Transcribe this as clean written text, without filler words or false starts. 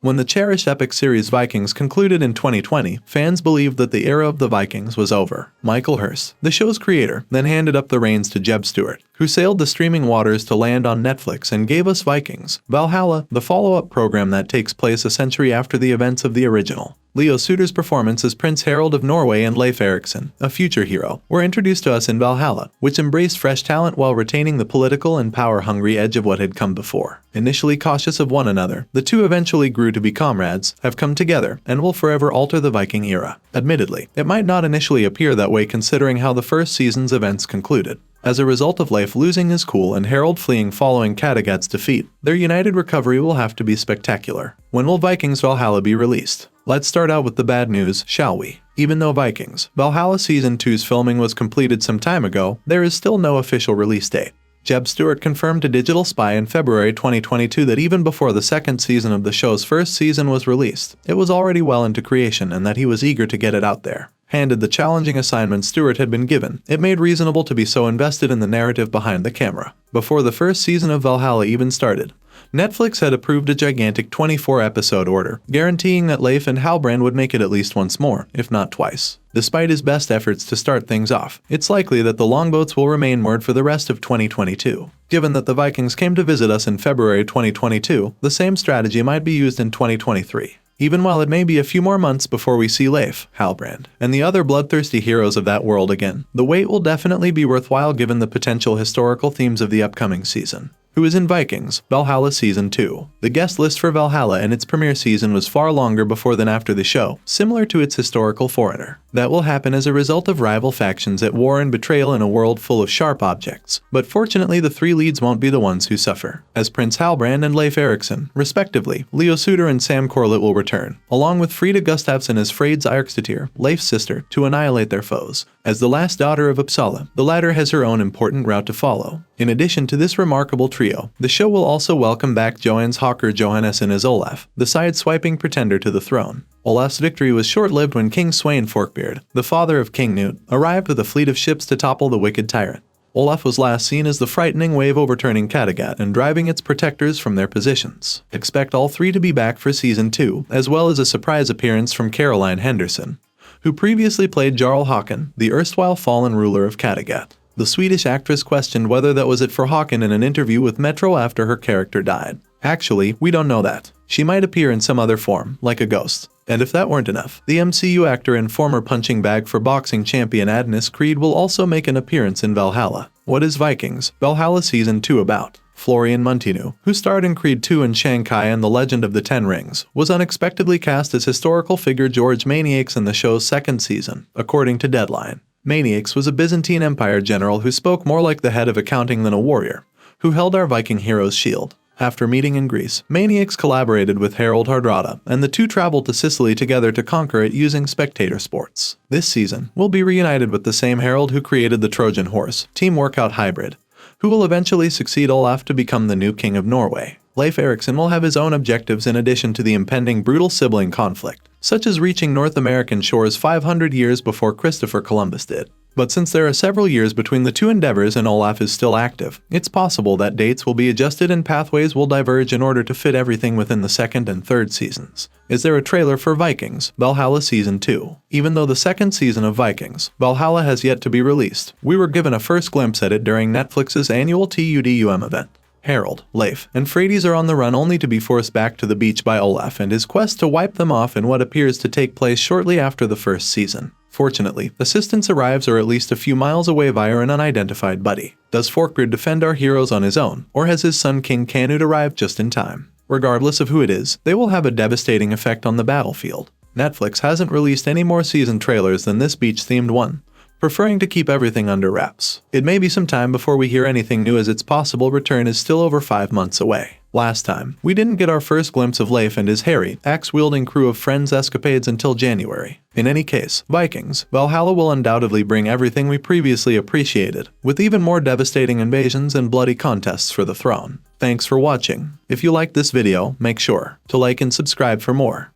When the cherished epic series Vikings concluded in 2020, fans believed that the era of the Vikings was over. Michael Hirst, the show's creator, then handed up the reins to Jeb Stuart, who sailed the streaming waters to land on Netflix and gave us Vikings Valhalla, the follow-up program that takes place a century after the events of the original. Suter's performance as Prince Harald of Norway and Leif Erikson, a future hero, were introduced to us in Valhalla, which embraced fresh talent while retaining the political and power-hungry edge of what had come before. Initially cautious of one another, the two eventually grew to be comrades, have come together, and will forever alter the Viking era. Admittedly, it might not initially appear that way considering how the first season's events concluded. As a result of Leif losing his cool and Harald fleeing following Kattegat's defeat, their united recovery will have to be spectacular. When will Vikings Valhalla be released? Let's start out with the bad news, shall we? Even though Vikings Valhalla Season 2's filming was completed some time ago, there is still no official release date. Jeb Stuart confirmed to Digital Spy in February 2022 that even before the second season of the show's first season was released, it was already well into creation and that he was eager to get it out there. Handed the challenging assignment Stuart had been given, it made reasonable to be so invested in the narrative behind the camera. Before the first season of Valhalla even started, Netflix had approved a gigantic 24-episode order, guaranteeing that Leif and Halbrand would make it at least once more, if not twice. Despite his best efforts to start things off, it's likely that the longboats will remain moored for the rest of 2022. Given that the Vikings came to visit us in February 2022, the same strategy might be used in 2023. Even while it may be a few more months before we see Leif, Halbrand, and the other bloodthirsty heroes of that world again, the wait will definitely be worthwhile given the potential historical themes of the upcoming season. Who is in Vikings Valhalla Season 2? The guest list for Valhalla and its premiere season was far longer before than after the show, similar to its historical forerunner. That will happen as a result of rival factions at war and betrayal in a world full of sharp objects. But fortunately, the three leads won't be the ones who suffer. As Prince Halbrand and Leif Erikson, respectively, Suter and Sam Corlett will return, along with Frida Gustafsson as Freyd's Erikson, Leif's sister, to annihilate their foes. As the last daughter of Uppsala, the latter has her own important route to follow. In addition to this remarkable trio, the show will also welcome back Johannes Hawker Johannesson as Olaf, the side-swiping pretender to the throne. Olaf's victory was short-lived when King Sweyn Forkbeard, the father of King Knut, arrived with a fleet of ships to topple the wicked tyrant. Olaf was last seen as the frightening wave overturning Kattegat and driving its protectors from their positions. Expect all three to be back for Season 2, as well as a surprise appearance from Caroline Henderson, who previously played Jarl Håkon, the erstwhile fallen ruler of Kattegat. The Swedish actress questioned whether that was it for Håkon in an interview with Metro after her character died. Actually, we don't know that. She might appear in some other form, like a ghost. And if that weren't enough, the MCU actor and former punching bag for boxing champion Adnis Creed will also make an appearance in Valhalla. What is Vikings Valhalla Season 2 about? Florian Munteanu, who starred in Creed II and Shanghai and The Legend of the Ten Rings, was unexpectedly cast as historical figure George Maniacs in the show's second season, according to Deadline. Maniacs was a Byzantine Empire general who spoke more like the head of accounting than a warrior, who held our Viking hero's shield. After meeting in Greece, Maniacs collaborated with Harald Hardrada, and the two traveled to Sicily together to conquer it using spectator sports. This season, we'll be reunited with the same Harald who created the Trojan horse, team workout hybrid, who will eventually succeed Olaf to become the new king of Norway. Leif Erikson will have his own objectives in addition to the impending brutal sibling conflict, such as reaching North American shores 500 years before Christopher Columbus did. But since there are several years between the two endeavors and Olaf is still active, it's possible that dates will be adjusted and pathways will diverge in order to fit everything within the second and third seasons. Is there a trailer for Vikings Valhalla Season 2? Even though the second season of Vikings Valhalla has yet to be released, we were given a first glimpse at it during Netflix's annual TUDUM event. Harald, Leif, and Freydis are on the run only to be forced back to the beach by Olaf and his quest to wipe them off in what appears to take place shortly after the first season. Fortunately, assistance arrives or at least a few miles away via an unidentified buddy. Does Forkbeard defend our heroes on his own, or has his son King Canute arrived just in time? Regardless of who it is, they will have a devastating effect on the battlefield. Netflix hasn't released any more season trailers than this beach-themed one, preferring to keep everything under wraps. It may be some time before we hear anything new as its possible return is still over 5 months away. Last time, we didn't get our first glimpse of Leif and his hairy, axe-wielding crew of friends escapades until January. In any case, Vikings Valhalla will undoubtedly bring everything we previously appreciated, with even more devastating invasions and bloody contests for the throne. Thanks for watching. If you liked this video, make sure to like and subscribe for more.